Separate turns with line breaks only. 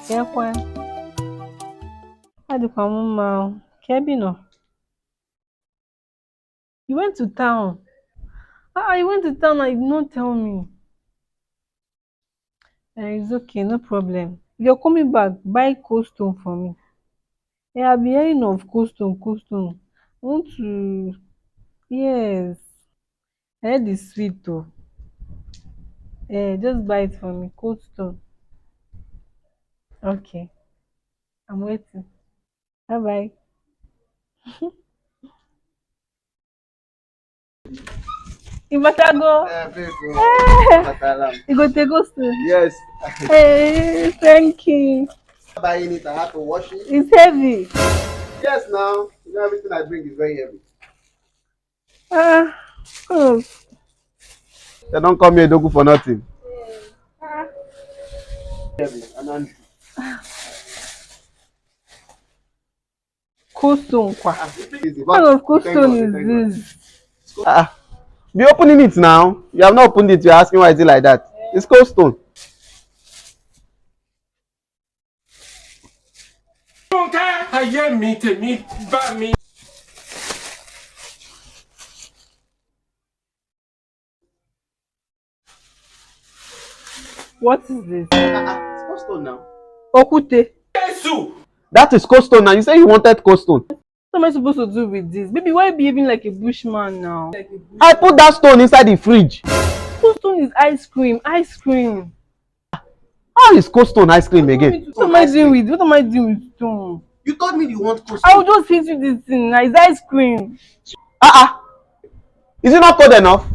Yeah, Kwan. How do come on? Kebino. You went to town. You went to town and you did not tell me. It's okay, no problem. If you're coming back, buy cold stone for me. Yeah, I've been hearing of cold stone, cold stone. I want to, yes. I heard it's sweet though. Yeah, just buy it for me, cold stone. Okay, I'm waiting. Bye bye. You better go.
Babe,
Eh,
Matalam.
you go take cold stone.
Yes.
Hey, thank you.
Buying it, I have to wash it.
It's heavy.
Yes, now. You know, everything I bring is very heavy.
Ah, oh.
They don't call me a dogu for nothing. Heavy. And then,
Cold stone, kwa.
easy,
What
but
kind of cold
thank
stone
God,
is
thank God.
this?
Be opening it now. You have not opened it. You're asking why is it like that? It's cold stone.
Ayé mi tèmi bá mi.
What is this?
It's cold stone now.
Okute.
Jésù.
That is cold stone now. You say you wanted cold stone.
What am I supposed to do with this? Baby, why are you behaving like a bushman now?
I put that stone inside the fridge.
Cold stone is ice cream. Ice cream.
How is cold stone ice cream again?
What am I doing with? What am I doing with stone?
You told me you want cold
I will just hit you this thing. Now. It's ice cream.
Is it not cold enough?